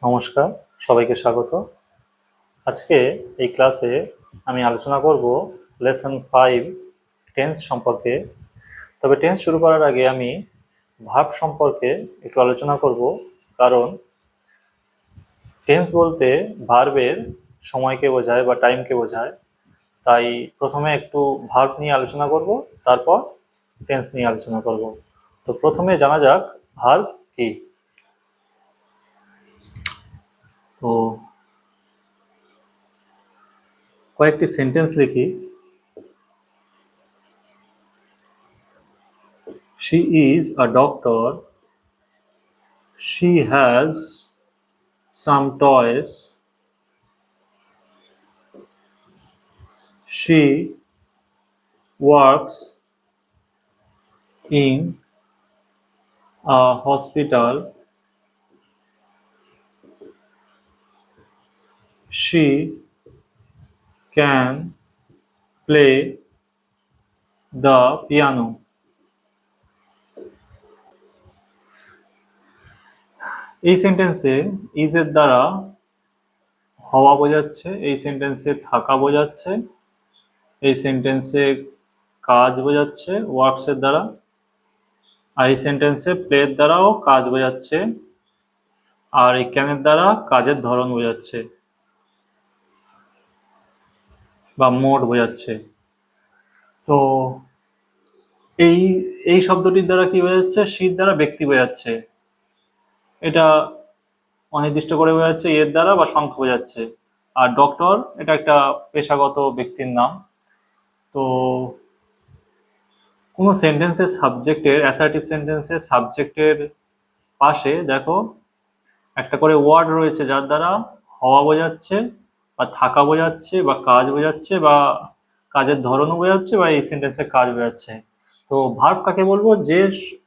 নমস্কার, সবাইকে স্বাগত। আজকে এই ক্লাসে আমি আলোচনা করব লেসন 5 টেন্স সম্পর্কে। তবে টেন্স শুরু করার আগে আমি ভার্ব সম্পর্কে একটু আলোচনা করব, কারণ টেন্স বলতে ভার্বের সময়কে বোঝায় বা টাইমকে বোঝায়। তাই প্রথমে একটু ভার্ব নিয়ে আলোচনা করব, তারপর টেন্স নিয়ে আলোচনা করব। তো প্রথমে জানা যাক ভার্ব কি। তো কয়েকটি সেন্টেন্স লিখি। She is a doctor. She has some toys. She works in a hospital. She can play the piano. এই সেন্টেন্সে ইজ এর দ্বারা হওয়া বোঝাচ্ছে, এই সেন্টেন্সে থাকা বোঝাচ্ছে, এই সেন্টেন্সে কাজ বোঝাচ্ছে ওয়ার্কস এর দ্বারা, আর এই সেন্টেন্সে প্লে এর দ্বারাও কাজ বোঝাচ্ছে, আর এই ক্যানের দ্বারা কাজের ধরন বোঝাচ্ছে বা মোড বোঝাচ্ছে। তো এই এই শব্দটির দ্বারা কি বোঝাচ্ছে? শীত দ্বারা ব্যক্তি বোঝাচ্ছে, এটা অনির্দিষ্ট করে বোঝাচ্ছে, এর দ্বারা বা সংখ্যা বোঝাচ্ছে। আর ডক্টর এটা একটা পেশাগত ব্যক্তির নাম। তো কোনো সেন্টেন্সের সাবজেক্টের, অ্যাসার্টিভ সেন্টেন্সের সাবজেক্টের পাশে দেখো একটা করে ওয়ার্ড রয়েছে, যার দ্বারা হওয়া বোঝাচ্ছে বা থাকা বোঝাচ্ছে বা কাজ বোঝাচ্ছে বা কাজের ধরনও বোঝাচ্ছে বা এই সেন্টেন্সে কাজ বোঝাচ্ছে। তো ভার্ব কাকে বলবো? যে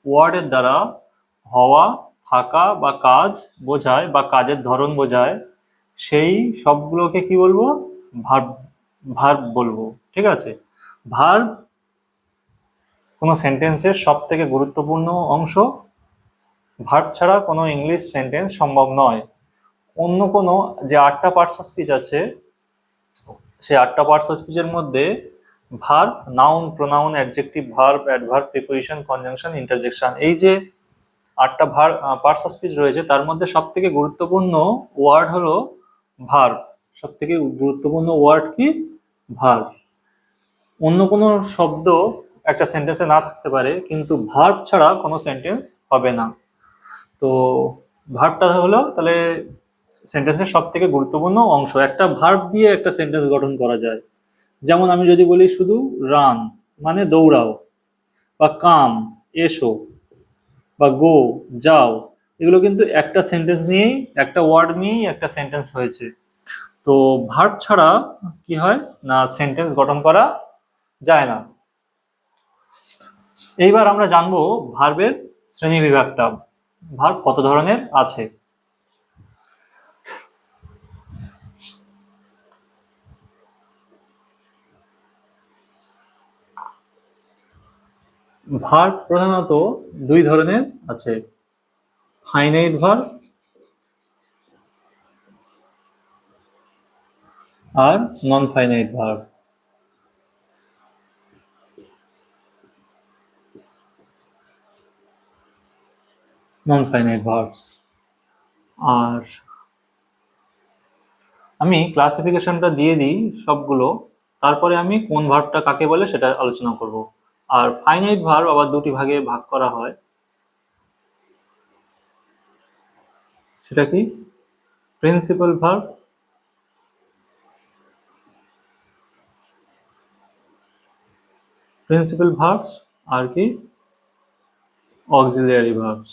ওয়ার্ডের দ্বারা হওয়া, থাকা বা কাজ বোঝায় বা কাজের ধরন বোঝায়, সেই সবগুলোকে কি বলবো? ভার্ব। ভার্ব বলবো, ঠিক আছে। ভার্ব কোনো সেন্টেন্সের সব থেকে গুরুত্বপূর্ণ অংশ। ভার্ব ছাড়া কোনো ইংলিশ সেন্টেন্স সম্ভব নয়। অন্য কোনো যে 8টা পার্টস অফ স্পিচ আছে, সেই 8টা পার্টস অফ স্পিচের মধ্যে verb, noun, pronoun, adjective, verb, adverb, preposition, conjunction, interjection, এই যে 8টা পার্টস অফ স্পিচ রয়েছে, তার মধ্যে সব থেকে গুরুত্বপূর্ণ ওয়ার্ড হলো ভার্ব। সব থেকে গুরুত্বপূর্ণ ওয়ার্ড কি? ভার্ব। অন্য কোনো শব্দ একটা সেন্টেন্সে না থাকতে পারে, কিন্তু ভার্ব ছাড়া কোনো সেন্টেন্স হবে না। তো ভার্বটা হলো তাহলে সেন্টেন্সের সব থেকে গুরুত্বপূর্ণ অংশ। একটা ভার্ব দিয়ে একটা সেন্টেন্স গঠন করা যায়। যেমন আমি যদি বলি শুধু রান মানে দৌড়াও, বা কাম এসো, বা গো যাও, এগুলো কিন্তু একটা সেন্টেন্স নিয়েই, একটা ওয়ার্ড নিয়েই একটা সেন্টেন্স হয়েছে। তো ভার্ব ছাড়া কি হয় না, সেন্টেন্স গঠন করা যায় না। এইবার আমরা জানবো ভার্বের শ্রেণী বিভাগটা, ভার্ব কত ধরনের আছে। ভার্ব প্রধানত দুই ধরনের আছে, ফাইনাইট ভার্ব আর non finite verb. Non finite verbs. আর আমি ক্লাসিফিকেশনটা দিয়ে দিই সবগুলো, তারপরে আমি কোন ভার্বটা কাকে বলে সেটা আলোচনা করব। আর ফাইনাইট ভার্ব আবার দুটি ভাগে ভাগ করা হয়। সেটা কি? প্রিন্সিপাল ভার্ব, প্রিন্সিপাল ভার্বস, আর কি অক্সিলিয়ারি ভার্বস।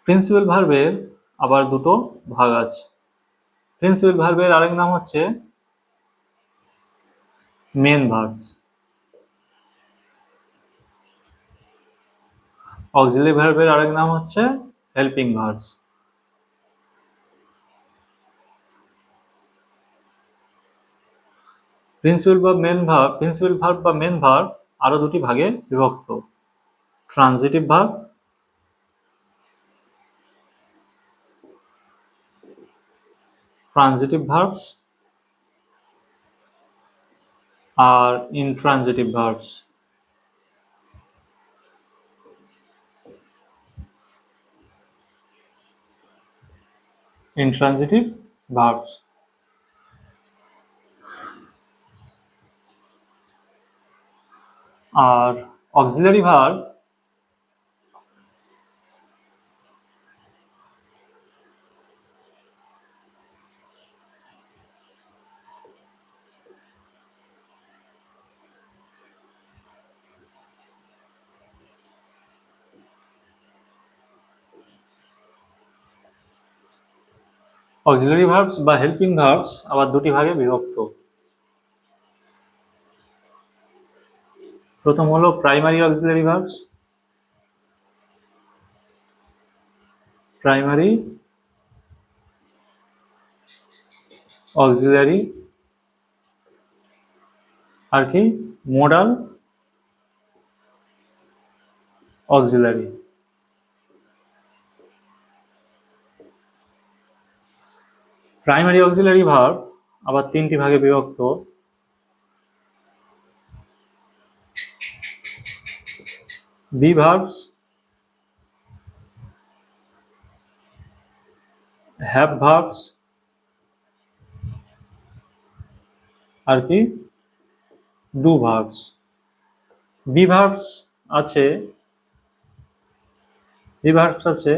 প্রিন্সিপাল ভার্বের আবার দুটো ভাগ আছে। প্রিন্সিপাল ভার্বের আরেক নাম হচ্ছে মেন ভার্বস। অক্সিলিয়ারি ভার্বের আরেক নাম হচ্ছে হেল্পিং ভার্বস। প্রিন্সিপাল ভার্ব বা মেন ভার্ব আরো দুটি ভাগে বিভক্ত। ট্রানজিটিভ ভার্ব, ট্রানজিটিভ ভার্বস আর ইনট্রানজিটিভ ভার্বস। ইনট্রানজিটিভ ভার্বস আর অক্সিলারি ভার্ব অক্সিলারি ভার্বস বা হেল্পিং ভার্বস আবার দুটি ভাগে বিভক্ত। প্রথম হলো primary auxiliary verbs, primary auxiliary আর কি modal auxiliary. Primary auxiliary verb আবার তিনটি ভাগে বিভক্ত। বি ভার্বস, হ্যাভ ভার্বস আর কি ডু ভার্বস। বি ভার্বস আছে, বি ভার্বস আছে,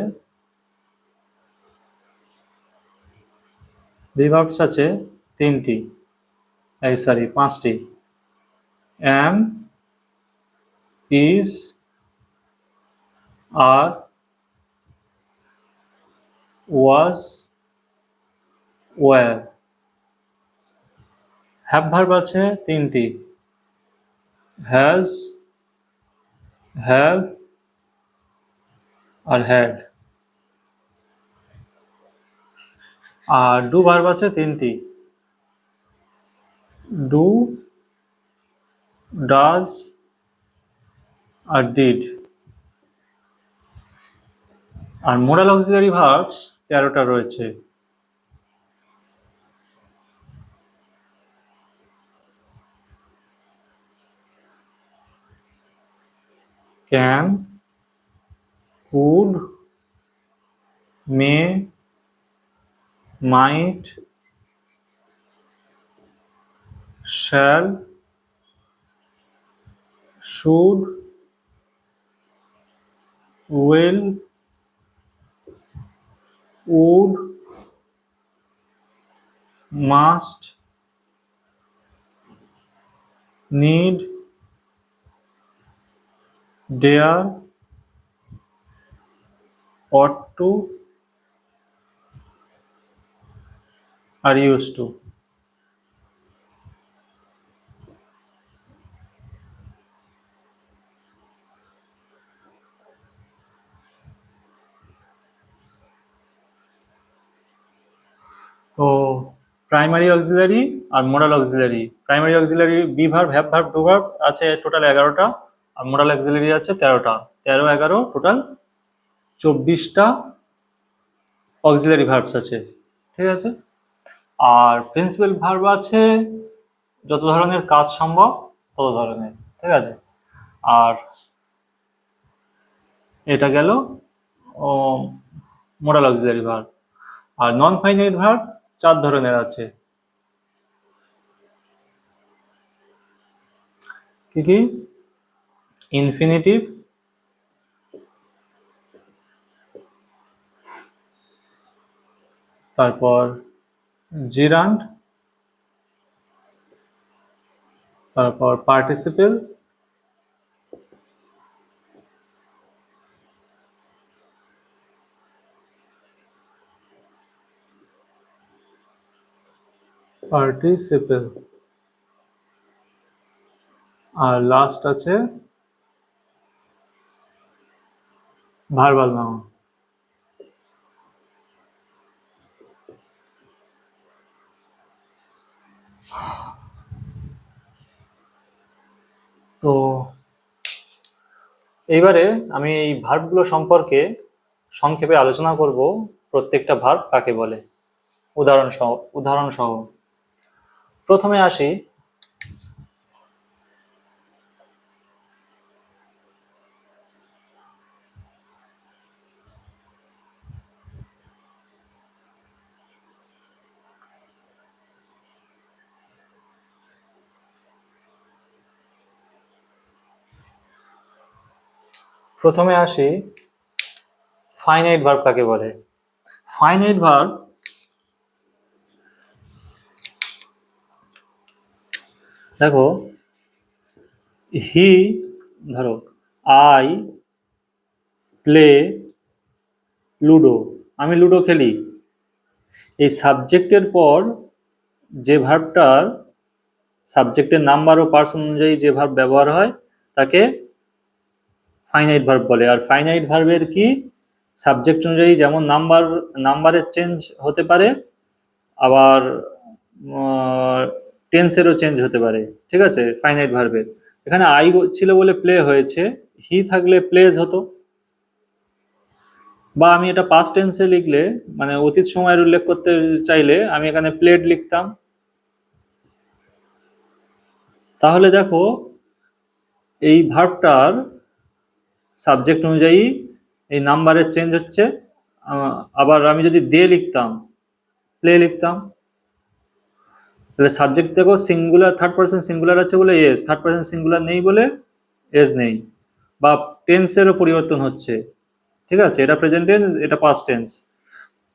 বি ভার্বস আছে তিনটি, সরি পাঁচটি। am, is, are, was, were। Have verb আছে তিনটি, হ্যাজ, হ্যাভ আর হ্যাড। আর ডু ভার্ব আছে তিনটি, ডু, ডাজ আর ডিড। আর মোডাল অক্সিলারি ভার্বস 13টা রয়েছে। Can, could, may, might, shall, should, will, would, must, need, dare, ought to আর used to। তো প্রাইমারি অক্সিলারি আর modal auxiliary, primary auxiliary be verb, have verb, do verb আছে total 11টা, আর modal auxiliary আছে 13টা। 13, 11 total 24টা auxiliary verbs আছে, ঠিক আছে। আর প্রিন্সিপাল ভার্ব আছে যত ধরনের কাজ সম্ভব তত ধরনের, ঠিক আছে। আর এটা গেল মোডাল অক্সিলারি ভার্ব। আর নন ফাইনাইট ভার্ব 4 ধরনের আছে। কি কি? ইনফিনিটিভ, তারপর জিরান্ড, তারপর পার্টিসিপেল, পার্টিসিপেল আর লাস্ট আছে ভার্বাল নাউন। তো এইবারে আমি এই ভার্বগুলো সম্পর্কে সংক্ষেপে আলোচনা করব, প্রত্যেকটা ভার্ব কাকে বলে উদাহরণ সহ। প্রথমে আসি, ফাইনাইট ভার্ব কাকে বলে। ফাইনাইট ভার্ব দেখো, হি, ধরো আই প্লে লুডো, আমি লুডো খেলি। এই সাবজেক্টের পর যে ভার্বটার সাবজেক্টের নাম্বার ও পার্সন অনুযায়ী যে ভার্ব ব্যবহার হয় তাকে ফাইনাইট ভার্ব বলে। আর ফাইনাইট ভার্বের কি, সাবজেক্ট অনুযায়ী যেমন নাম্বারের চেঞ্জ হতে পারে, আবার টেন্সেরও চেঞ্জ হতে পারে। ঠিক আছে, ফাইনাইট ভার্বের এখানে আই ছিল বলে প্লে হয়েছে, হি থাকলে প্লেজ হতো। বা আমি এটা পাস্ট টেন্সে লিখলে, মানে অতীত সময়ের উল্লেখ করতে চাইলে আমি এখানে প্লেড লিখতাম। তাহলে দেখো, এই ভার্বটার সাবজেক্ট অনুযায়ী এই নাম্বারের চেঞ্জ হচ্ছে। আবার আমি যদি দে লিখতাম, প্লে লিখতাম, তাহলে সাবজেক্ট দেখো সিঙ্গুলার, থার্ড পার্সন সিঙ্গুলার আছে বলে এস, থার্ড পার্সন সিঙ্গুলার নেই বলে এস নেই। বা টেন্সেরও পরিবর্তন হচ্ছে। ঠিক আছে, এটা প্রেজেন্ট টেন্স, এটা পাস্ট টেন্স।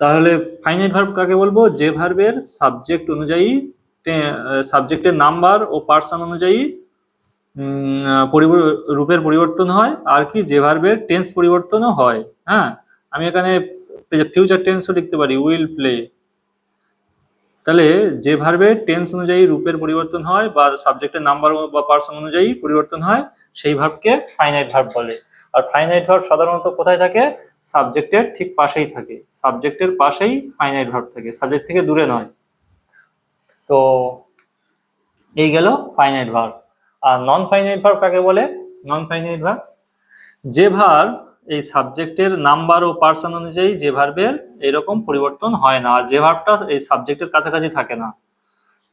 তাহলে ফাইনাইট ভার্ব কাকে বলবো, যে ভার্বের সাবজেক্ট অনুযায়ী সাবজেক্টের নাম্বার ও পার্সন অনুযায়ী রূপের পরিবর্তন হয়, আর কি যে ভার্বের টেন্স পরিবর্তনও হয়। হ্যাঁ, আমি এখানে ফিউচার টেন্সও লিখতে পারি, উইল প্লে। তাহলে যে ভার্বের টেন্স অনুযায়ী রূপের পরিবর্তন হয় বা সাবজেক্টের নাম্বার বা পার্সন অনুযায়ী পরিবর্তন হয়, সেই ভার্বকে ফাইনাইট ভার্ব বলে। আর ফাইনাইট ভার্ব সাধারণত কোথায় থাকে, সাবজেক্টের ঠিক পাশেই থাকে। সাবজেক্টের পাশেই ফাইনাইট ভার্ব থাকে, সাবজেক্ট থেকে দূরে নয়। তো এই গেল ফাইনাইট ভার্ব। আর নন ফাইনাইট ভার্ব কাকে বলে। নন ফাইনাইট ভার্ব যে ভার্ব এই সাবজেক্টের নাম্বার ও পার্সন অনুযায়ী যে ভার্বের এরকম পরিবর্তন হয় না, আর যে ভার্বটা এই সাবজেক্টের কাছাকাছি থাকে না।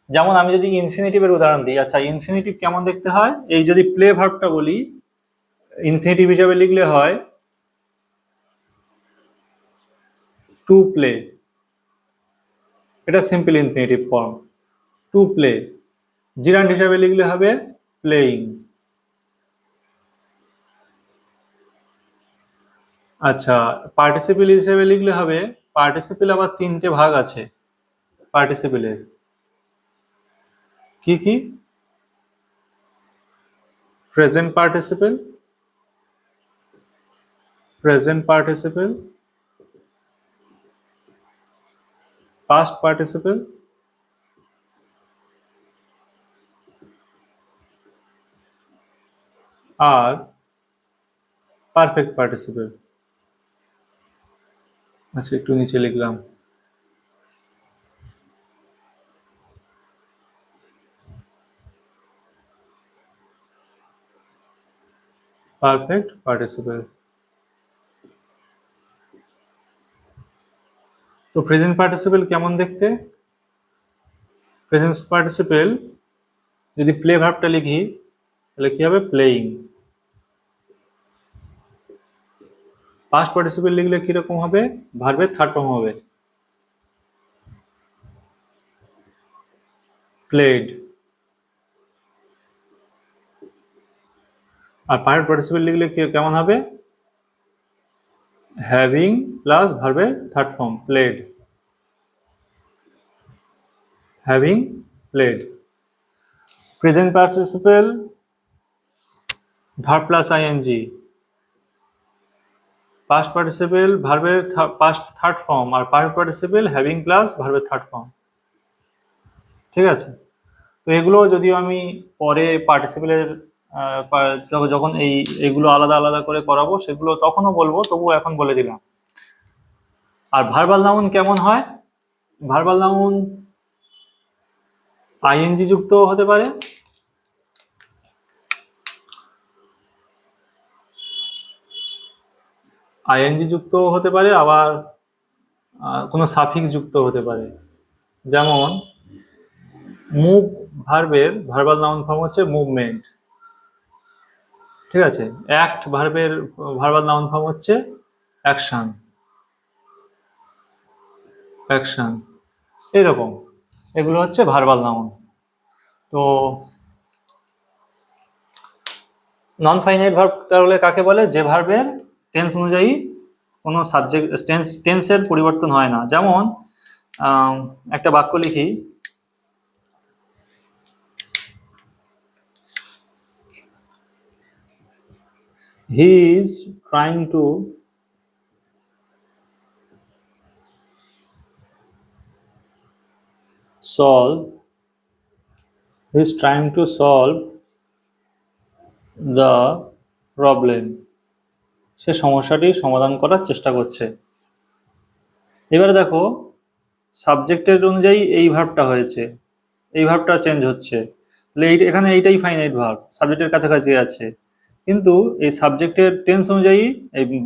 যেমন আমি যদি ইনফিনিটিভের উদাহরণ দিই, আচ্ছা ইনফিনিটিভ কেমন দেখতে হয়, এই যদি প্লে ভার্বটা বলি, ইনফিনিটিভ হিসাবে লিখলে হয় টু প্লে, এটা simple infinitive form, to play. জিরান্ড হিসাবে লিখলে হবে প্লেইং। আচ্ছা, পার্টিসিপল হিসেবে লিখলে হবে, পার্টিসিপল আবার তিনটে ভাগ আছে পার্টিসিপলের। কি কি, present participle, present participle, past participle, আর পারফেক্ট পার্টিসিপল। আচ্ছা, একটু নিচে লিখলাম, পারফেক্ট পার্টিসিপল। তো প্রেজেন্ট পার্টিসিপল কেমন দেখতে, প্রেজেন্ট পার্টিসিপল যদি প্লে ভার্বটা লিখি তাহলে কি হবে, প্লেইং। পাস্ট পার্টিসিপল লিখলে কিরকম হবে, ভার্বের থার্ড ফর্ম হবে, প্লেড। আর পারফেক্ট পার্টিসিপল লিখলে কেমন হবে, হ্যাভিং প্লাস ভার্বের third form, played, having played. Present participle verb plus ING, past participle ভার্বের পাস্ট থার্ড ফর্ম, আর পারফেক্ট পার্টিসিপল হ্যাভিং প্লাস ভার্বের থার্ড ফর্ম। ঠিক আছে, তো এগুলো যদিও আমি পরে পার্টিসিপেলের যখন এইগুলো আলাদা আলাদা করে করাবো সেগুলো তখনও বলবো, তবুও এখন বলে দিলাম। আর ভার্বাল নাউন কেমন হয়, ভার্বাল নাউন আইএনজি যুক্ত হতে পারে, আইএনজি যুক্ত হতে পারে, আবার কোনো সাফিক্স যুক্ত হতে পারে। যেমন মুভ ভার্বের ভার্বাল নাউন ফর্ম হচ্ছে মুভমেন্ট, ঠিক আছে। অ্যাক্ট ভার্বের ভার্বাল নাউন ফর্ম হচ্ছে অ্যাকশন, অ্যাকশন, এরকম। এগুলো হচ্ছে ভার্বাল নাউন। তো নন ফাইনাইট ভার্ব তাহলে কাকে বলে? যে ভার্বের টেন্স অনুযায়ী কোনো সাবজেক্ট টেন্সের পরিবর্তন হয় না। যেমন একটা বাক্য লিখি, he is trying to solve he is trying to solve the problem, সে সমস্যাটি সমাধান করার চেষ্টা করছে। এবারে দেখো সাবজেক্টের অনুযায়ী এই ভার্বটা হয়েছে, এই ভার্বটা চেঞ্জ হচ্ছে, তাহলে এখানে এইটাই ফাইনাইট ভার্ব, সাবজেক্টের কাছাকাছি আছে। কিন্তু এই সাবজেক্টের টেন্স অনুযায়ী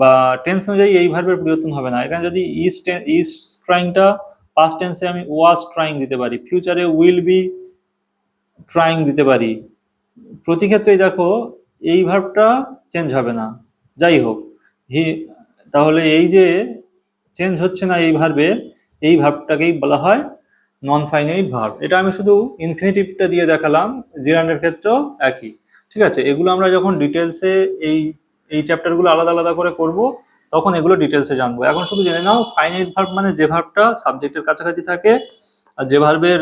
বা টেন্স অনুযায়ী এই ভার্বের পরিবর্তন হবে না। এখানে যদি ইজ ট্রাইংটা পাস্ট টেন্সে আমি ওয়াজ ট্রাইং দিতে পারি, ফিউচারে উইল বি ট্রাইং দিতে পারি। প্রতি ক্ষেত্রেই দেখো এই ভার্বটা চেঞ্জ হবে না। যাই হোক, হি, তাহলে এই যে চেঞ্জ হচ্ছে না এই ভার্বে, এই ভার্বটাকেই বলা হয় নন ফাইনাইট ভার্ব। এটা আমি শুধু ইনফিনিটিভটা দিয়ে দেখালাম, জিরান্ডের ক্ষেত্রেও একই, ঠিক আছে। এগুলো আমরা যখন ডিটেলসে এই এই চ্যাপ্টারগুলো আলাদা আলাদা করে করব, তখন এগুলো ডিটেলসে জানবো। এখন শুধু জেনে নাও ফাইনাইট ভার্ব মানে যে ভার্বটা সাবজেক্টের কাছাকাছি থাকে, আর যে ভার্বের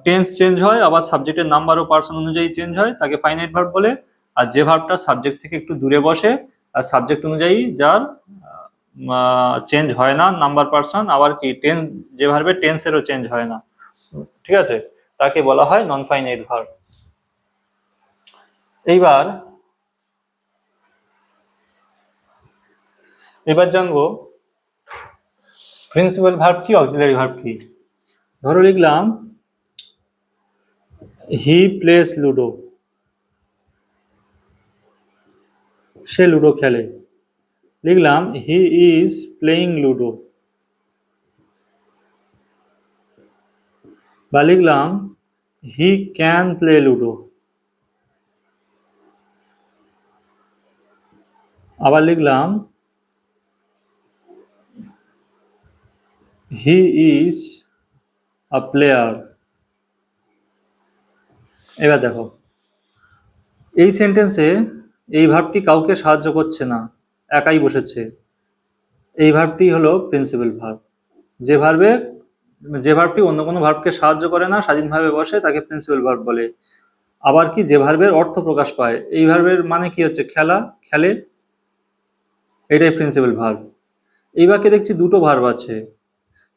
টেন্স চেঞ্জ হয়, আবার সাবজেক্টের নাম্বার ও পার্সন অনুযায়ী চেঞ্জ হয়, তাকে ফাইনাইট ভার্ব বলে। আর যে ভার্বটা সাবজেক্ট থেকে একটু দূরে বসে আর সাবজেক্ট অনুযায়ী যার চেঞ্জ হয় না নাম্বার পার্সন, আবার কি টেন্স, যে ভার্বের টেন্সেরও চেঞ্জ হয় না, ঠিক আছে, তাকে বলা হয় নন ফাইনাইট ভার্ব। এইবার এবার জানবো প্রিন্সিপাল ভার্ব কি, অক্সিলারি ভার্ব কি। ধরো লিখলাম he plays ludo, say ludo খেলে। লিখলাম হি ইজ প্লেইং লুডো, বা লিখলাম হি ক্যান প্লে লুডো। আবার লিখলাম হি ইজ আ প্লেয়ার। এবার দেখো এই সেন্টেন্সে এই ভার্বটি কাউকে সাহায্য করছে না, একাই বসেছে। এই ভার্বটি হলো প্রিন্সিপাল ভার্ব। যে ভার্বে যে ভার্বটি অন্য কোনো ভার্বকে সাহায্য করে না, স্বাধীনভাবে বসে, তাকে প্রিন্সিপাল ভার্ব বলে। আবার কি, যে ভার্বের অর্থ প্রকাশ পায়। এই ভার্বের মানে কি হচ্ছে? খেলা, খেলে, এটাই প্রিন্সিপাল ভার্ব। এই বাক্যে দেখছি দুটো ভার্ব আছে,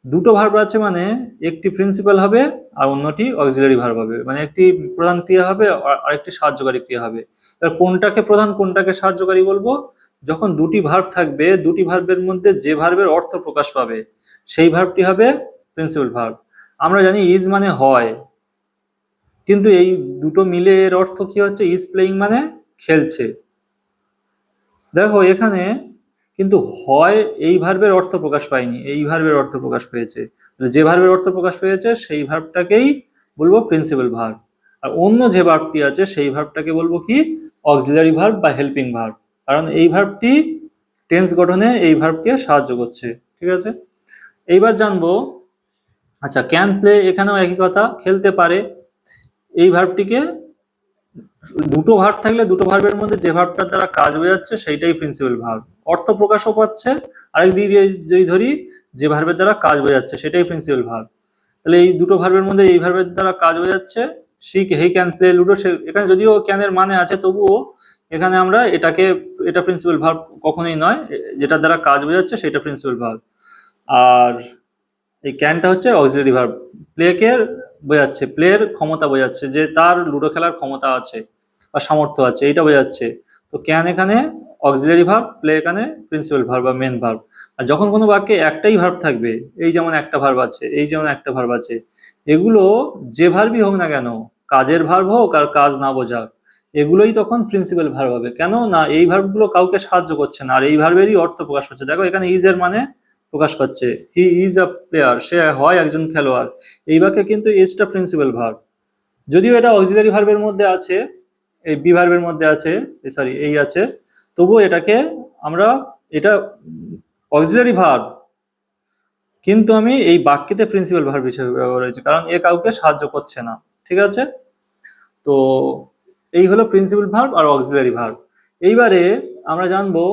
দুটো ভার্ব আছে মানে একটি প্রিন্সিপাল হবে আর অন্যটি অক্সিলারি ভার্ব হবে, মানে একটি প্রধান ক্রিয়া হবে আর একটি সাহায্যকারী ক্রিয়া হবে। এবার কোনটাকে প্রধান কোনটাকে সাহায্যকারী বলবো? যখন দুটি ভার্ব থাকবে, দুটি ভার্বের মধ্যে যে ভার্বের অর্থ প্রকাশ পাবে সেই ভার্বটি হবে প্রিন্সিপাল ভার্ব। আমরা জানি ইজ মানে হয়, কিন্তু এই দুটো মিলে এর অর্থ কি হচ্ছে? ইজ প্লেইং মানে খেলছে। দেখো এখানে কিন্তু হয় এই ভার্বের অর্থ প্রকাশ পায়নি, এই ভার্বের অর্থ প্রকাশ পেয়েছে। যে ভার্বের অর্থ প্রকাশ পেয়েছে সেই ভার্বটাকেই বলবো প্রিন্সিপাল ভার্ব, আর অন্য যে ভার্বটি আছে সেই ভার্বটাকে বলবো কি? অক্সিলারি ভার্ব বা হেল্পিং ভার্ব। কারণ এই ভার্বটি টেন্স গঠনে এই ভার্বকে সাহায্য করছে, ঠিক আছে। এইবার জানবো, আচ্ছা ক্যান প্লে, এখানেও একই কথা, খেলতে পারে। এই ভার্বটিকে দুটো ভার্ব থাকলে দুটো ভার্বের মধ্যে যে ভার্বটার দ্বারা কাজ বোঝাচ্ছে সেইটাই প্রিন্সিপাল ভার্ব, অর্থ প্রকাশও পাচ্ছে। আরেক দিক দিয়ে যদি ধরি যে ভার্বের দ্বারা কাজ বোঝাচ্ছে সেটাই প্রিন্সিপাল ভার্ব, তাহলে এই দুটো ভার্বের মধ্যে এই ভার্বের দ্বারা কাজ বোঝাচ্ছে she he can play ludo. সে এখানে যদিও ক্যানের মানে আছে, তবুও এখানে আমরা এটাকে, এটা প্রিন্সিপাল ভার্ব কখনোই নয়, যেটার দ্বারা কাজ বোঝাচ্ছে সেটা প্রিন্সিপাল ভার্ব। আর এই ক্যানটা হচ্ছে অক্সিলারি ভার্ব, প্লেকে বোঝাচ্ছে, প্লের ক্ষমতা বোঝাচ্ছে, যে তার লুডো খেলার ক্ষমতা আছে বা সামর্থ্য আছে, এইটা বোঝাচ্ছে। তো ক্যান এখানে অক্সিলারি ভার্ব, প্লে এখানে প্রিন্সিপাল ভার্ব বা মেন ভার্ব। আর যখন কোনো বাক্যে একটাই ভার্ব থাকবে, এই যেমন একটা ভার্ব আছে, এই যেমন একটা ভার্ব আছে, এগুলো যে ভার্বই হোক না কেন, কাজের ভার্ব হোক আর কাজ না বোঝাক, এগুলোই তখন প্রিন্সিপাল ভার্ব হবে। কেন না এই ভার্বগুলো কাউকে সাহায্য করছে না, আর এই ভার্বেরই অর্থ প্রকাশ পাচ্ছে। দেখো এখানে ইজ এর মানে প্রকাশ পাচ্ছে, হি ইজ আ প্লেয়ার, সে হয় একজন খেলোয়াড়। এই বাক্যে কিন্তু ইজটা প্রিন্সিপাল ভার্ব, যদিও এটা অক্সিলারি ভার্বের মধ্যে আছে, এই বি ভার্বের মধ্যে আছে, সরি এই আছে, তবুও এটাকে আমরা, এটা অক্সিলারি ভার্ব, কিন্তু আমি এই বাক্যেতে প্রিন্সিপাল ভার্ব হিসেবে ব্যবহার হয়েছে, কারণ এ কাউকে সাহায্য করছে না। ঠিক আছে, তো এই হলো প্রিন্সিপাল ভার্ব আর অক্সিলারি ভার্ব। এইবারে আমরা জানবো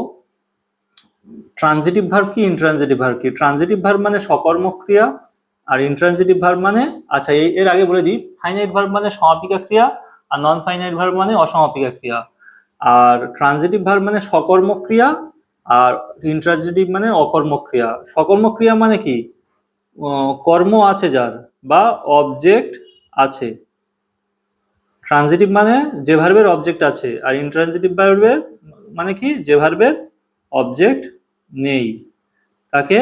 ট্রানজিটিভ ভার্ব কি, ইনট্রানজিটিভ ভার্ব কি। ট্রানজিটিভ ভার্ব মানে সকর্মক ক্রিয়া, আর ইনট্রানজিটিভ ভার্ব মানে, আচ্ছা এর আগে বলে দিই, ফাইনাইট ভার্ব মানে সমাপিকা ক্রিয়া, আর নন ফাইনাইট ভার্ব মানে অসমাপিকা ক্রিয়া। আর ট্রানজিটিভ ভার্ব মানে সকর্মক ক্রিয়া, আর ইনট্রানজিটিভ মানে অকর্মক ক্রিয়া। সকর্মক ক্রিয়া মানে কি, কর্ম আছে যার বা অবজেক্ট আছে। ট্রানজিটিভ মানে যে ভার্বের অবজেক্ট আছে, আর ইনট্রানজিটিভ ভার্বের মানে কি, যে ভার্বের অবজেক্ট নেই, তাকে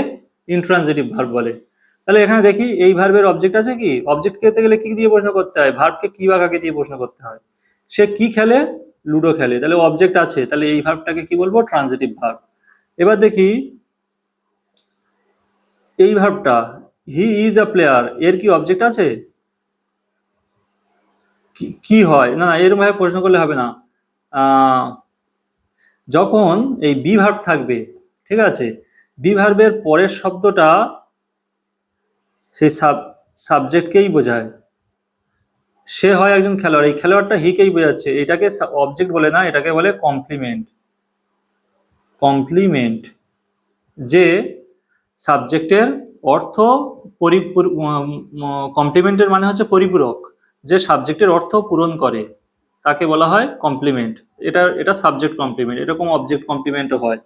ইনট্রানজিটিভ ভার্ব বলে। তাহলে এখানে দেখি এই ভার্বের অবজেক্ট আছে কি, অবজেক্ট পেতে গেলে কি দিয়ে প্রশ্ন করতে হয়, ভার্বকে কি বা কাকে দিয়ে প্রশ্ন করতে হয়। সে কি খেলে, লুডো খেলে, তাহলে অবজেক্ট আছে, তাহলে এই ভার্বটাকে কি বলবো, ট্রানজিটিভ ভার্ব। এবার দেখি এই ভার্বটা হি ইজ আ প্লেয়ার, এর কি অবজেক্ট আছে, কি হয়, না না এরকম ভাবে প্রশ্ন করলে হবে না। যখন এই বি ভার্ব থাকবে, ঠিক আছে, বি ভার্বের পরের শব্দটা সেই সাবজেক্টকেই বোঝায়। সে হয় একজন খেলোয়াড়, এই খেলোয়াড়টা হিকেই বোঝাচ্ছে, এটাকে অবজেক্ট বলে না, এটাকে বলে কমপ্লিমেন্ট। কমপ্লিমেন্ট যে সাবজেক্টের অর্থ কমপ্লিমেন্টের মানে হচ্ছে পরিপূরক, যে সাবজেক্টের অর্থ পূরণ করে তাকে বলা হয় কমপ্লিমেন্ট। এটা সাবজেক্ট কমপ্লিমেন্ট, এরকম অবজেক্ট কমপ্লিমেন্টও হয়।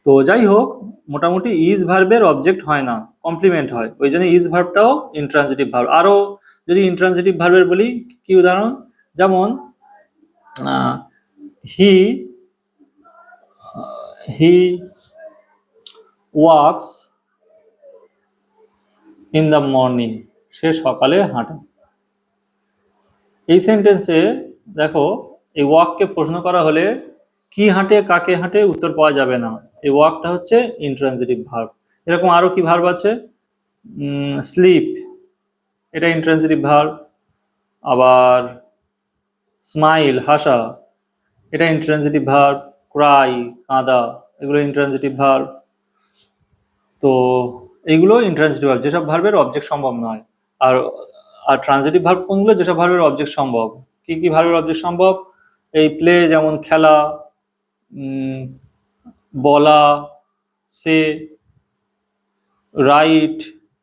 তো যাই হোক, মোটামুটি ইজ ভার্বের অবজেক্ট হয় না, কমপ্লিমেন্ট হয়, ওই জন্য ইজ ভার্বটাও ইনট্রানজিটিভ ভার্ব। আরো যদি ইনট্রানজিটিভ ভার্বের বলি, কি উদাহরণ, যেমন হি হি ওয়াক্স ইন দ্য মর্নিং, সে সকালে হাঁটে। এই সেন্টেন্সে দেখো, এই ওয়াককে প্রশ্ন করা হলে কি হাঁটে, কাকে হাঁটে, উত্তর পাওয়া যাবে না, এই ওয়াকটা হচ্ছে ইনট্রানজিটিভ ভার্ব। এরকম আরো কি ভার্ব আছে, স্লিপ, এটা ইনট্রানজিটিভ ভার্ব। আবার স্মাইল, হাসা, এটা ইনট্রানজিটিভ ভার্ব। ক্রাই, কাঁদা, এগুলো ইনট্রানজিটিভ ভার্ব। তো এইগুলো ইনট্রানজিটিভ ভার্ব, যেসব ভার্বের অবজেক্ট সম্ভব নয়। আর আর ট্রানজিটিভ ভার্ব কোনগুলো, যেসব ভার্বের অবজেক্ট সম্ভব। কি কি ভার্বের অবজেক্ট সম্ভব, এই প্লে যেমন খেলা, বলা, সে, রাইট,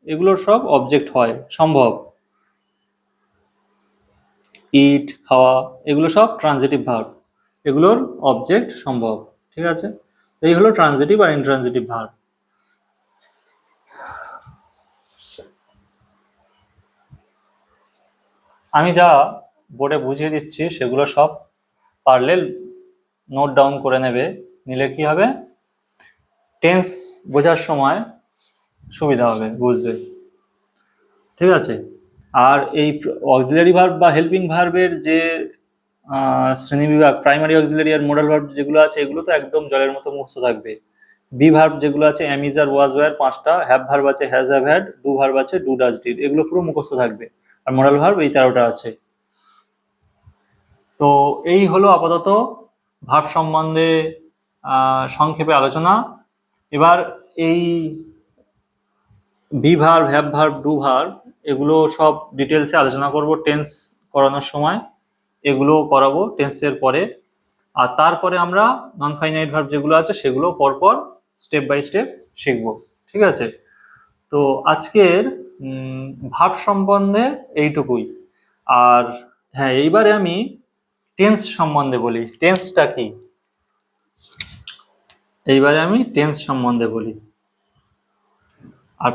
এগুলোর সব অবজেক্ট হয়, সম্ভব। ইট, খাওয়া, এগুলো সব ট্রানজিটিভ ভার্ব, এগুলোর অবজেক্ট সম্ভব। ঠিক আছে, এই হলো ট্রানজিটিভ আর ইনট্রানজিটিভ ভার্ব। আমি যা বোর্ডে বুঝিয়ে দিচ্ছি সেগুলো সব পারলে নোট ডাউন করে নেবে, নিলে কি হবে, টেন্স বোঝার সময় সুবিধা হবে বুঝতে। ঠিক আছে, আর এই অক্সিলারি ভার্ব বা হেল্পিং ভার্বের যে শ্রেণীবিভাগ, প্রাইমারি অক্সিলারি আর মোডাল ভার্ব যেগুলো আছে, এগুলো তো একদম জলের মতো মুখস্থ থাকবে। বি ভার্ব যেগুলো আছে, am is are was were 5টা, হ্যাভ ভার্ব আছে, has have had, do verb আছে, ডু ডাজ ডিড, এগুলো পুরো মুখস্থ থাকবে। আর মোডাল ভার্ব এই 13টা আছে। তো এই হলো আপাতত ভার্ব সম্বন্ধে সংক্ষেপে আলোচনা। এবার এই B verb, have verb, do verb, এগুলো সব ডিটেলসে আলোচনা করব টেন্স করানোর সময়, এগুলো করাবো টেন্সের পরে। আর তারপরে আমরা নন ফাইনাইট ভার্ব যেগুলো আছে সেগুলো পরপর স্টেপ বাই স্টেপ শিখবো। ঠিক আছে, তো আজকের ভার্ব সম্বন্ধে এইটুকুই। আর হ্যাঁ, এইবারে আমি টেন্স সম্বন্ধে বলি, টেন্সটা কি, এইবারে আমি টেন্স সম্বন্ধে বলি। আর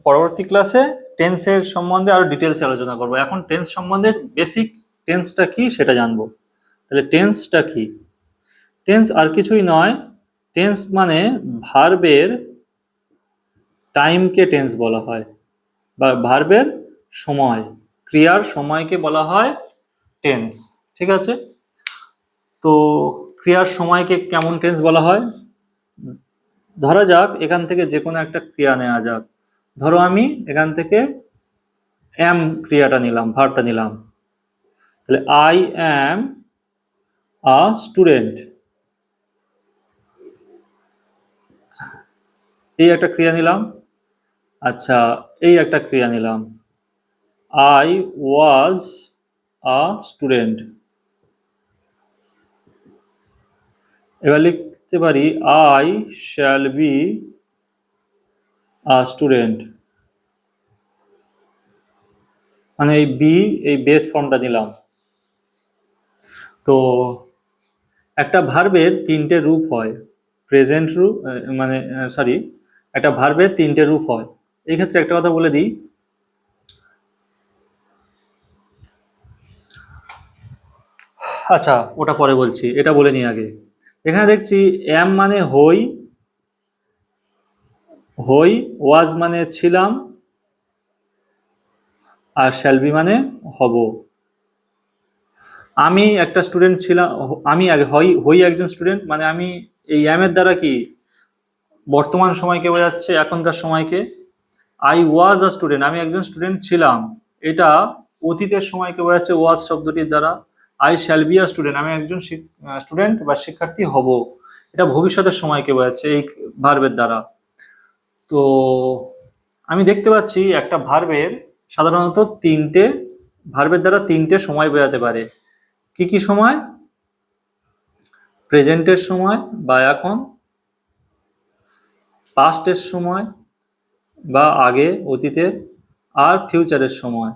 পরবর্তী ক্লাসে টেন্সের সম্বন্ধে আরো ডিটেলসে আলোচনা করব। এখন টেন্স সম্বন্ধে বেসিক টেন্সটা কি সেটা জানবো। তাহলে টেন্সটা কি, টেন্স আর কিছুই নয়, টেন্স মানে ভার্বের টাইমকে টেন্স বলা হয়, বা ভার্বের সময়, ক্রিয়ার সময়কে বলা হয় টেন্স। ঠিক আছে। তো ক্রিয়ার সময়কে কেমন টেন্স বলা হয়? ধরা যাক এখান থেকে যে কোনো একটা ক্রিয়া নেওয়া যাক। ধরো আমি এখান থেকে অ্যাম ক্রিয়াটা নিলাম, ভার্বটা নিলাম। তাহলে আই অ্যাম আ স্টুডেন্ট, এই একটা ক্রিয়া নিলাম। আচ্ছা, এই একটা ক্রিয়া নিলাম, আই ওয়াজ আ স্টুডেন্ট। এবার লিখতে পারি I shall be a student, মানে এই বি, এই বেস ফর্মটা নিলাম। তো একটা ভার্বের তিনটে রূপ হয়, প্রেজেন্ট রূপ, মানে সরি, একটা ভার্বের তিনটে রূপ হয়। এই ক্ষেত্রে একটা কথা বলে দিই, আচ্ছা ওটা পরে বলছি, এটা বলে নিই আগে। এখানে দেখছি অ্যাম মানে হই, হই, ওয়াজ মানে ছিলাম, আর শ্যাল বি মানে হব। আমি একটা স্টুডেন্ট ছিলাম, আমি আগে হই, হই একজন স্টুডেন্ট, মানে আমি এই অ্যাম এর দ্বারা কি বর্তমান সময়কে বোঝাচ্ছে, এখনকার সময়কে। আই ওয়াজ আ স্টুডেন্ট, আমি একজন স্টুডেন্ট ছিলাম, এটা অতীতের সময়কে বোঝাচ্ছে ওয়াজ শব্দটির দ্বারা। I shall be a student, আমি একজন স্টুডেন্ট বা শিক্ষার্থী হব, এটা ভবিষ্যতের সময়কে বোঝাচ্ছে এই ভার্বের দ্বারা। তো আমি দেখতে পাচ্ছি একটা ভার্বের সাধারণত তিনটে, ভার্বের দ্বারা তিনটে সময় বোঝাতে পারে। কি কি সময়? প্রেজেন্টের সময় বা এখন, পাস্টের সময় বা আগে অতীতের, আর ফিউচারের সময়।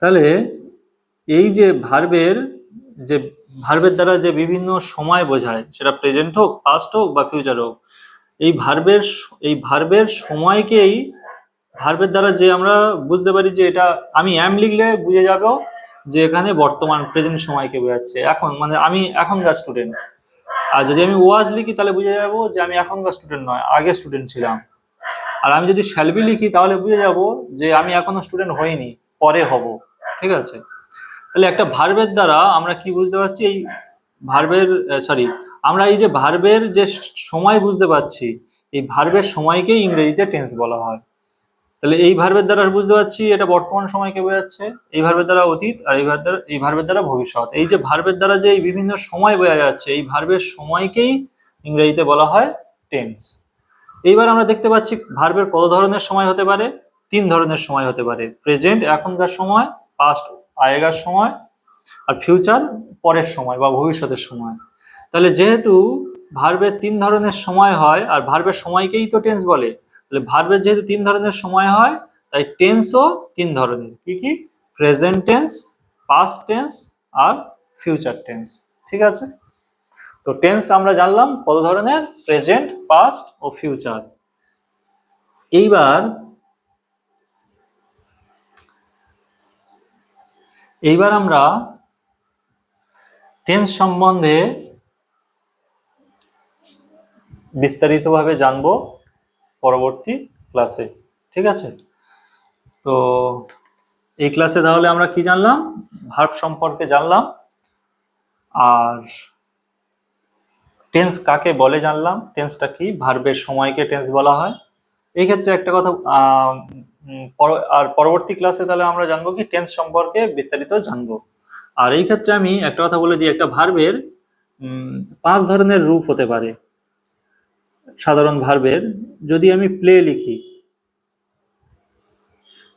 তাহলে এই যে ভার্বের, যে ভার্বের দ্বারা যে বিভিন্ন সময় বোঝায়, সেটা প্রেজেন্ট হোক, পাস্ট হোক বা ফিউচার হোক, এই ভার্বের, এই ভার্বের সময়কেই, ভার্বের দ্বারা যে আমরা বুঝতে পারি যে এটা, আমি অ্যাম লিখলে বুঝে যাবো যে এখানে বর্তমান প্রেজেন্ট সময়কে বোঝাচ্ছে, এখন মানে আমি এখনকার স্টুডেন্ট। আর যদি আমি ওয়াজ লিখি তাহলে বুঝে যাবো যে আমি এখনকার স্টুডেন্ট নয়, আগে স্টুডেন্ট ছিলাম। আর আমি যদি শ্যাল বি লিখি তাহলে বুঝে যাবো যে আমি এখনো স্টুডেন্ট হইনি, পরে হব। ঠিক আছে। তাহলে একটা ভার্বের দ্বারা আমরা কি বুঝতে পারছি, এই ভার্বের, সরি, আমরা এই যে ভার্বের যে সময় বুঝতে পারছি, এই ভার্বের সময়কেই ইংরেজিতে টেন্স বলা হয়। তাহলে এই ভার্বের দ্বারা বুঝতে পারছি এটা বর্তমান সময়কে বোঝাচ্ছে, এই ভার্বের দ্বারা অতীত, আর এই ভার্বের দ্বারা ভবিষ্যৎ। এই যে ভার্বের দ্বারা যে এই বিভিন্ন সময় বোঝা যাচ্ছে, এই ভার্বের সময়কেই ইংরেজিতে বলা হয় টেন্স। এইবার আমরা দেখতে পাচ্ছি ভার্বের কত ধরনের সময় হতে পারে? তিন ধরনের সময় হতে পারে, প্রেজেন্ট এখনকার সময়, পাস্ট আগেকার সময়, আর ফিউচার পরের সময় বা ভবিষ্যতের সময়। তাহলে যেহেতু ভার্বের তিন ধরনের সময় হয়, আর ভার্বের সময়কেই তো টেন্স বলে, তাহলে ভার্বের যেহেতু তিন ধরনের সময় হয়, তাই টেন্সও তিন ধরনের। কি কি? প্রেজেন্ট টেন্স, পাস্ট টেন্স, আর ফিউচার টেন্স। ঠিক আছে। তো টেন্স আমরা জানলাম কত ধরনের, প্রেজেন্ট, পাস্ট ও ফিউচার। এইবার এইবার আমরা টেন্স সম্বন্ধে বিস্তারিতভাবে জানবো পরবর্তী ক্লাসে। ঠিক আছে। তো এই ক্লাসে তাহলে আমরা কি জানলাম? ভার্ব সম্পর্কে জানলাম, আর টেন্স কাকে বলে জানলাম, টেন্সটা কি, ভার্বের সময়কে টেন্স বলা হয়। এই ক্ষেত্রে একটা কথা, আর পরবর্তী ক্লাসে তাহলে আমরা জানবো কি, টেন্স সম্পর্কে বিস্তারিত জানবো। আর এই ক্ষেত্রে আমি একটা কথা বলে দিই, একটা ভার্বের পাঁচ ধরনের রূপ হতে পারে সাধারণ ভার্বের। যদি আমি প্লে লিখি,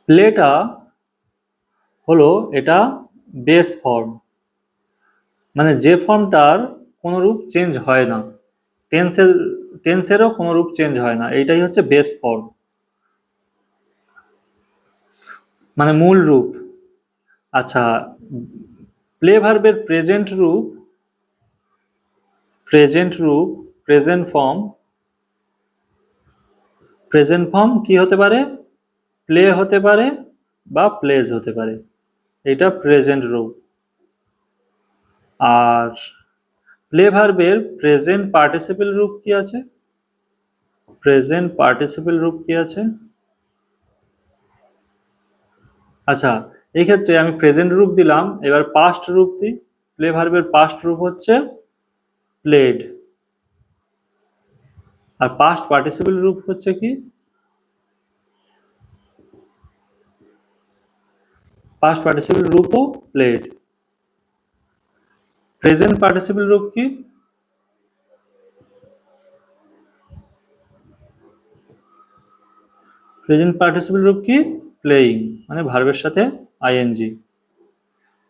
প্লেটা হলো এটা বেস ফর্ম, মানে যে ফর্মটার কোনো রূপ চেঞ্জ হয় না, টেন্সের, টেন্সেরও কোনো রূপ চেঞ্জ হয় না, এইটাই হচ্ছে বেস ফর্ম, মানে মূল রূপ। আচ্ছা, প্লে ভার্বের প্রেজেন্ট রূপ, প্রেজেন্ট রূপ, প্রেজেন্ট ফর্ম, প্রেজেন্ট ফর্ম কি হতে পারে? প্লে হতে পারে বা প্লেজ হতে পারে, এটা প্রেজেন্ট রূপ। আর প্লে ভার্বের প্রেজেন্ট পার্টিসিপেল রূপ কি আছে? প্রেজেন্ট পার্টিসিপেল রূপ কি আছে? আচ্ছা, এই ক্ষেত্রে আমি প্রেজেন্ট রূপ দিলাম, এবার পাস্ট রূপ দিই। প্লে ভার্বের পাস্ট রূপ হচ্ছে প্লেড, আর পাস্ট পার্টিসিপল রূপ হচ্ছে কি? পাস্ট পার্টিসিপল রূপও প্লেড। প্রেজেন্ট পার্টিসিপল রূপ কি? প্রেজেন্ট পার্টিসিপল রূপ কি? প্লেইং, মানে ভার্বের সাথে আইএনজি।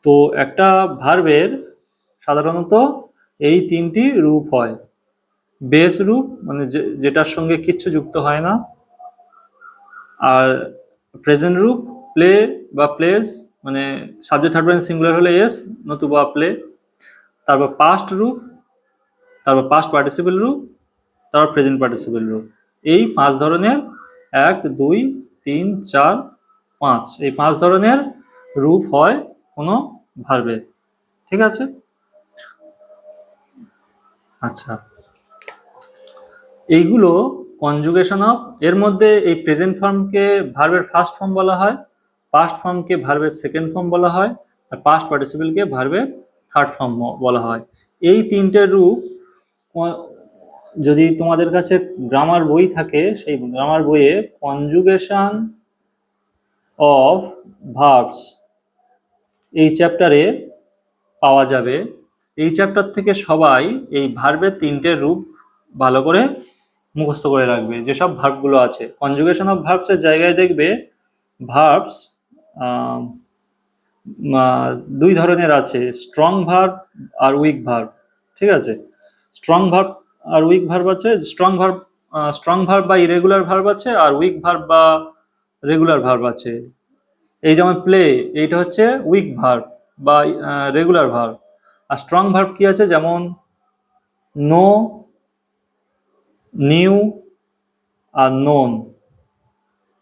তো একটা ভার্বের সাধারণত এই তিনটি রূপ হয়। বেস রূপ, মানে যেটার সঙ্গে কিচ্ছু যুক্ত হয় না। আর প্রেজেন্ট রূপ প্লে বা প্লেস, মানে সাবজেক্ট থার্ড পারসন সিঙ্গুলার হলে এস, নতুবা প্লে। তারপর পাস্ট রূপ, তারপর পাস্ট পার্টিসিপল রূপ, তারপর প্রেজেন্ট পার্টিসিপল রূপ। এই 5 ধরনের, 1 2 3 4 5, এই 5 ধরনের রূপ হয় কোনো ভার্বে। ঠিক আছে? আচ্ছা, এইগুলো কনজুগেশন অফ, এর মধ্যে এই প্রেজেন্ট ফর্মকে ভার্বের ফার্স্ট ফর্ম বলা হয়, পাস্ট ফর্মকে ভার্বের সেকেন্ড ফর্ম বলা হয়, আর পাস্ট পার্টিসিপলকে ভার্বের থার্ড ফর্ম বলা হয়। এই তিনটে রূপ যদি তোমাদের কাছে গ্রামার বই থাকে, সেই গ্রামার বইয়ে কনজুগেশন অফ ভার্বস এই চ্যাপ্টারে পাওয়া যাবে। এই চ্যাপ্টার থেকে সবাই এই ভার্বের তিনটে রূপ ভালো করে মুখস্থ করে রাখবে। যেসব ভার্বগুলো আছে কনজুগেশন অফ ভার্বসের জায়গায় দেখবে ভার্বস দুই ধরনের আছে, স্ট্রং ভার্ব আর উইক ভার্ব। ঠিক আছে? স্ট্রং ভার্ব আর উইক ভার্ব আছে। স্ট্রং ভার্ব বা ইরেগুলার ভার্ব আছে, আর উইক ভার্ব বা রেগুলার ভার্ব আছে। এই যেমন প্লে, এইটা হচ্ছে উইক ভার্ব বা রেগুলার ভার্ব। আর স্ট্রং ভার্ব কি আছে? যেমন নো, নিউ আর নোন,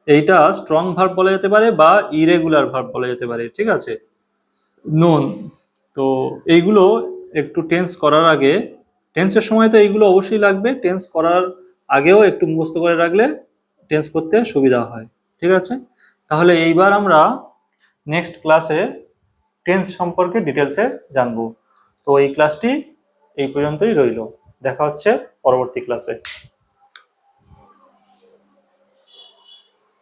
এইটা স্ট্রং ভার্ব বলা যেতে পারে বা ইরেগুলার ভার্ব বলা যেতে পারে। ঠিক আছে? নোন, তো এইগুলো একটু টেন্স করার আগে, টেন্সের সময় তো এইগুলো অবশ্যই লাগবে, টেন্স করার আগেও একটু মুখস্থ করে রাখলে টেন্স করতে সুবিধা হয়। ঠিক আছে? তাহলে এইবার আমরা নেক্সট ক্লাসে টেন্স সম্পর্কে ডিটেলসে জানবো। তো এই ক্লাসটি এই পর্যন্তই রইল। দেখা হচ্ছে পরবর্তী ক্লাসে।